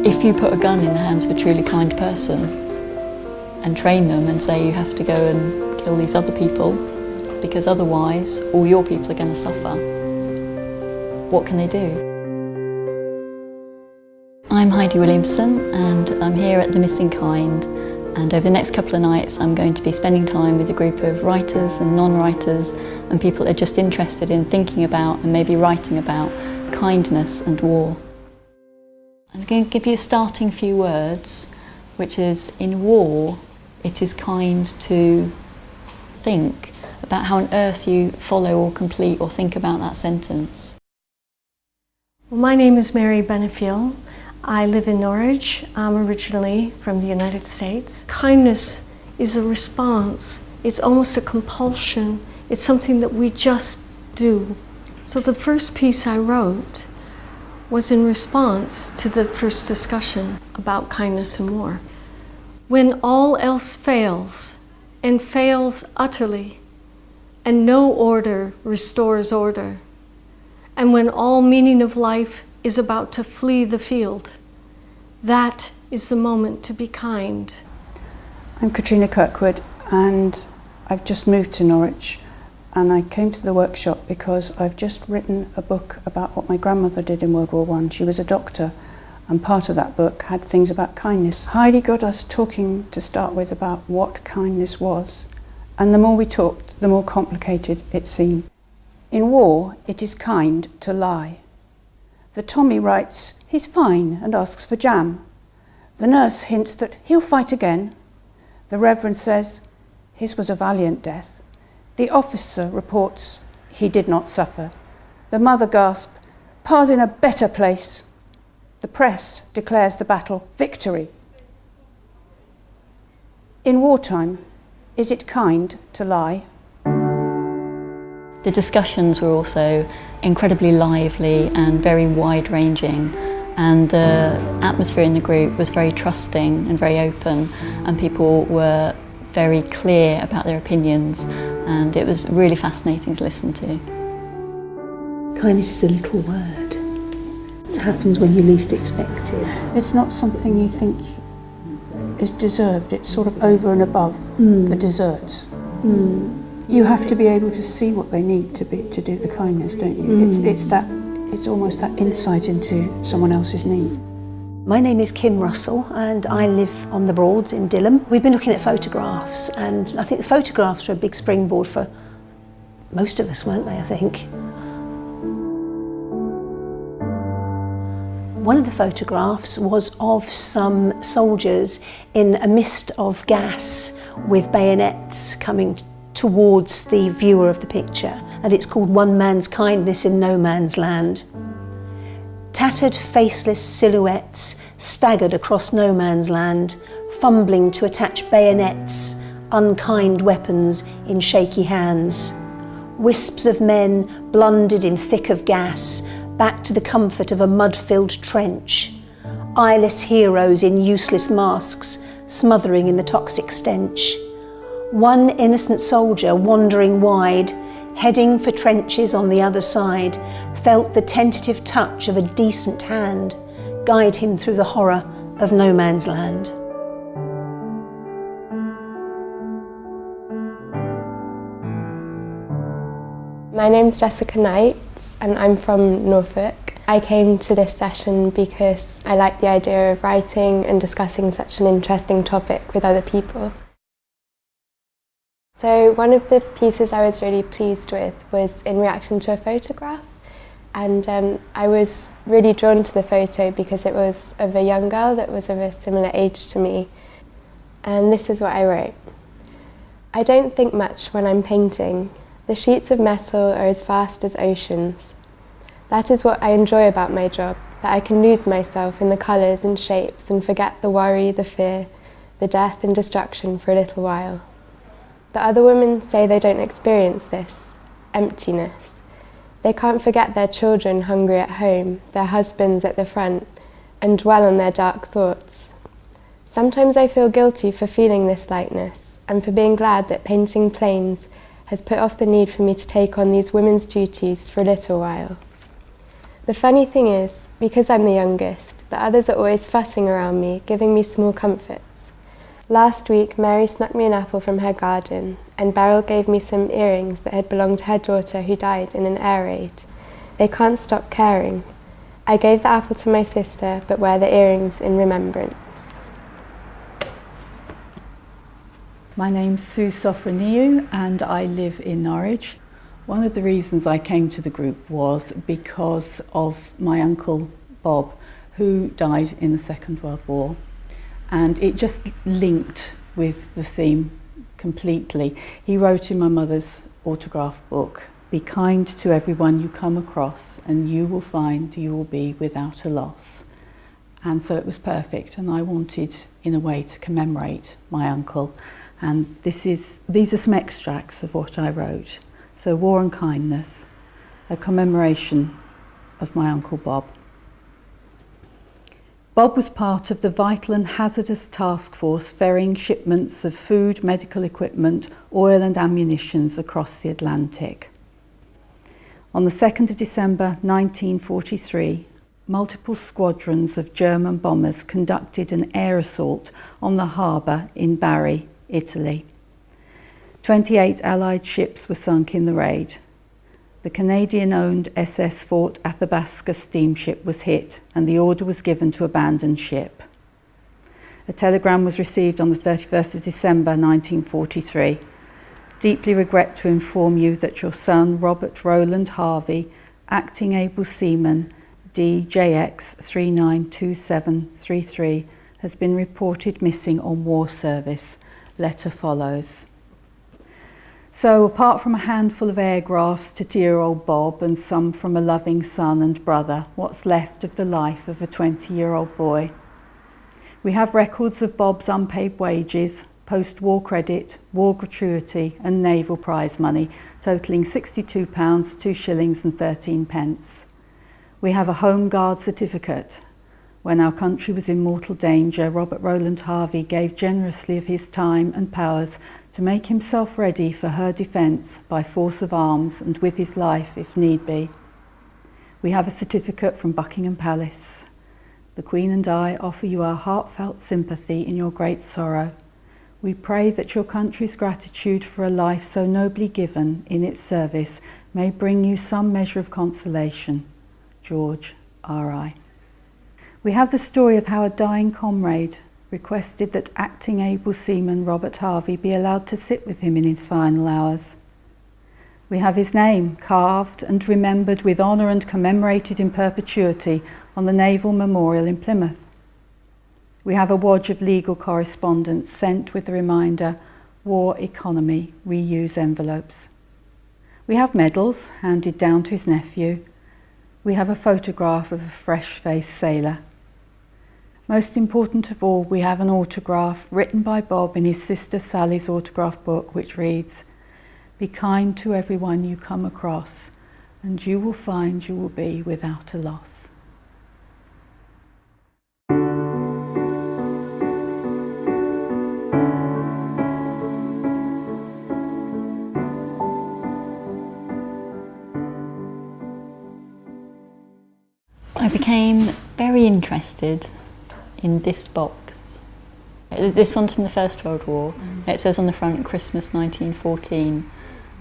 If you put a gun in the hands of a truly kind person and train them and say you have to go and kill these other people because otherwise all your people are going to suffer, what can they do? I'm Heidi Williamson and I'm here at The Missing Kind, and over the next couple of nights I'm going to be spending time with a group of writers and non-writers and people that are just interested in thinking about and maybe writing about kindness and war. I'm going to give you a starting few words, which is, in war it is kind to think about how on earth you follow or complete or think about that sentence. Well, my name is Mary Benefiel. I live in Norwich. I'm originally from the United States. Kindness is a response. It's almost a compulsion. It's something that we just do. So the first piece I wrote was in response to the first discussion about kindness and war. When all else fails, and fails utterly, and no order restores order, and when all meaning of life is about to flee the field, that is the moment to be kind. I'm Katrina Kirkwood and I've just moved to Norwich, and I came to the workshop because I've just written a book about what my grandmother did in World War I. She was a doctor, and part of that book had things about kindness. Heidi got us talking to start with about what kindness was, and the more we talked, the more complicated it seemed. In war, it is kind to lie. The Tommy writes, "He's fine," and asks for jam. The nurse hints that he'll fight again. The Reverend says, "His was a valiant death." The officer reports, "He did not suffer." The mother gasps, "Pa's in a better place." The press declares the battle victory. In wartime, is it kind to lie? The discussions were also incredibly lively and very wide-ranging, and the atmosphere in the group was very trusting and very open, and people were very clear about their opinions, and it was really fascinating to listen to. Kindness is a little word. It happens when you least expect it. It's not something you think is deserved, it's sort of over and above the deserts. You have to be able to see what they need to do the kindness, don't you? It's almost that insight into someone else's need. My name is Kim Russell and I live on the Broads in Dilham. We've been looking at photographs, and I think the photographs are a big springboard for most of us, weren't they, I think? One of the photographs was of some soldiers in a mist of gas with bayonets coming towards the viewer of the picture, and it's called "One Man's Kindness in No Man's Land." Tattered, faceless silhouettes staggered across no man's land, fumbling to attach bayonets, unkind weapons in shaky hands. Wisps of men blundered in thick of gas, back to the comfort of a mud-filled trench. Eyeless heroes in useless masks, smothering in the toxic stench. One innocent soldier wandering wide, heading for trenches on the other side, felt the tentative touch of a decent hand guide him through the horror of no man's land. My name's Jessica Knight and I'm from Norfolk. I came to this session because I like the idea of writing and discussing such an interesting topic with other people. So one of the pieces I was really pleased with was in reaction to a photograph, and I was really drawn to the photo because it was of a young girl that was of a similar age to me. And this is what I wrote. "I don't think much when I'm painting. The sheets of metal are as vast as oceans. That is what I enjoy about my job, that I can lose myself in the colours and shapes and forget the worry, the fear, the death and destruction for a little while. The other women say they don't experience this, emptiness. They can't forget their children hungry at home, their husbands at the front, and dwell on their dark thoughts. Sometimes I feel guilty for feeling this lightness, and for being glad that painting planes has put off the need for me to take on these women's duties for a little while. The funny thing is, because I'm the youngest, the others are always fussing around me, giving me small comforts. Last week, Mary snuck me an apple from her garden, and Beryl gave me some earrings that had belonged to her daughter who died in an air raid. They can't stop caring. I gave the apple to my sister, but wear the earrings in remembrance. My name's Sue Sofroniou and I live in Norwich. One of the reasons I came to the group was because of my uncle Bob, who died in the Second World War, and it just linked with the theme completely. He wrote in my mother's autograph book, "Be kind to everyone you come across and you will find you will be without a loss." And so it was perfect, and I wanted in a way to commemorate my uncle. And these are some extracts of what I wrote. So, War and Kindness, a commemoration of my Uncle Bob. Bob was part of the vital and hazardous task force ferrying shipments of food, medical equipment, oil and ammunitions across the Atlantic. On the 2nd of December 1943, multiple squadrons of German bombers conducted an air assault on the harbour in Bari, Italy. 28 Allied ships were sunk in the raid. The Canadian-owned SS Fort Athabasca steamship was hit and the order was given to abandon ship. A telegram was received on the 31st of December 1943. Deeply regret to inform you that your son, Robert Rowland Harvey, acting able seaman DJX 392733, has been reported missing on war service. Letter follows. So, apart from a handful of airgraphs to dear old Bob and some from a loving son and brother, what's left of the life of a 20-year-old boy? We have records of Bob's unpaid wages, post-war credit, war gratuity and naval prize money, totalling £62, 2 shillings and 13 pence. We have a Home Guard certificate. When our country was in mortal danger, Robert Rowland Harvey gave generously of his time and powers to make himself ready for her defence by force of arms and with his life if need be. We have a certificate from Buckingham Palace. The Queen and I offer you our heartfelt sympathy in your great sorrow. We pray that your country's gratitude for a life so nobly given in its service may bring you some measure of consolation. George, R.I. We have the story of how a dying comrade requested that acting able seaman Robert Harvey be allowed to sit with him in his final hours. We have his name carved and remembered with honour and commemorated in perpetuity on the Naval Memorial in Plymouth. We have a wodge of legal correspondence sent with the reminder, War Economy, reuse envelopes. We have medals handed down to his nephew. We have a photograph of a fresh-faced sailor. Most important of all, we have an autograph written by Bob in his sister Sally's autograph book, which reads, "Be kind to everyone you come across, and you will find you will be without a loss." I became very interested in this box. This one's from the First World War. It says on the front, Christmas 1914,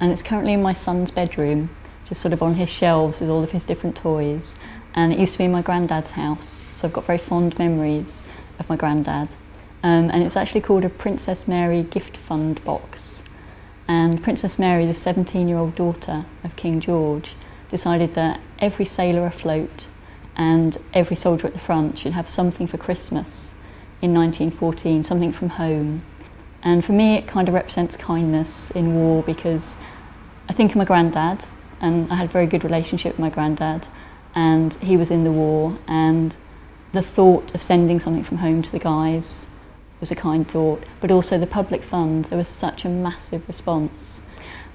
and it's currently in my son's bedroom, just sort of on his shelves with all of his different toys. And it used to be in my granddad's house, so I've got very fond memories of my granddad. And it's actually called a Princess Mary gift fund box. And Princess Mary, the 17-year-old daughter of King George, decided that every sailor afloat and every soldier at the front should have something for Christmas in 1914, something from home. And for me it kind of represents kindness in war, because I think of my granddad, and I had a very good relationship with my granddad, and he was in the war, and the thought of sending something from home to the guys was a kind thought, but also the public fund, there was such a massive response.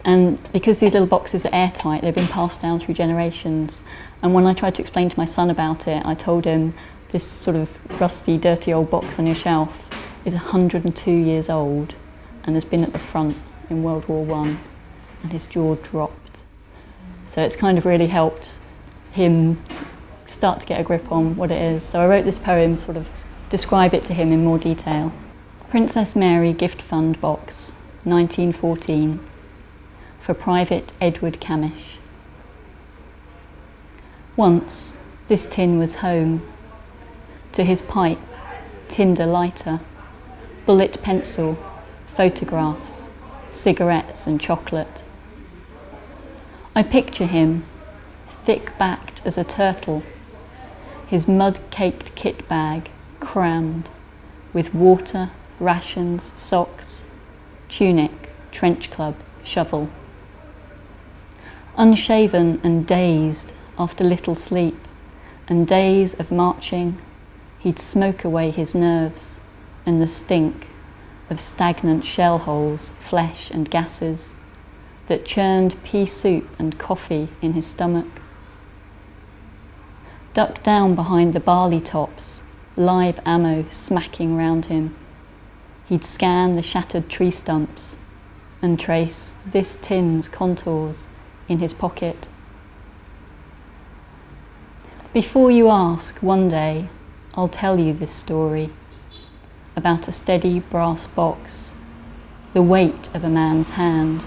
And because these little boxes are airtight, they've been passed down through generations. And when I tried to explain to my son about it, I told him this sort of rusty, dirty old box on your shelf is 102 years old and has been at the front in World War I, and his jaw dropped. So it's kind of really helped him start to get a grip on what it is. So I wrote this poem, sort of describe it to him in more detail. Princess Mary Gift Fund Box, 1914, for Private Edward Camish. Once this tin was home to his pipe, tinder lighter, bullet pencil, photographs, cigarettes and chocolate. I picture him, thick-backed as a turtle, his mud-caked kit bag crammed with water, rations, socks, tunic, trench club, shovel. Unshaven and dazed after little sleep and days of marching, he'd smoke away his nerves and the stink of stagnant shell holes, flesh and gases that churned pea soup and coffee in his stomach. Ducked down behind the barley tops, live ammo smacking round him, he'd scan the shattered tree stumps and trace this tin's contours in his pocket. Before you ask, one day I'll tell you this story about a steady brass box, the weight of a man's hand,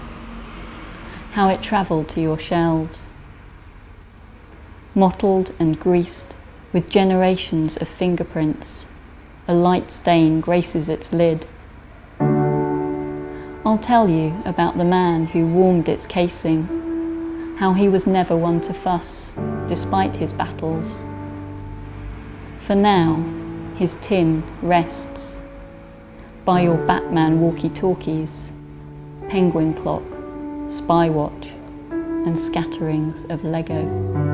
how it travelled to your shelves, mottled and greased with generations of fingerprints. A light stain graces its lid. I'll tell you about the man who warmed its casing, how he was never one to fuss, despite his battles. For now, his tin rests by your Batman walkie-talkies, penguin clock, spy watch, and scatterings of Lego.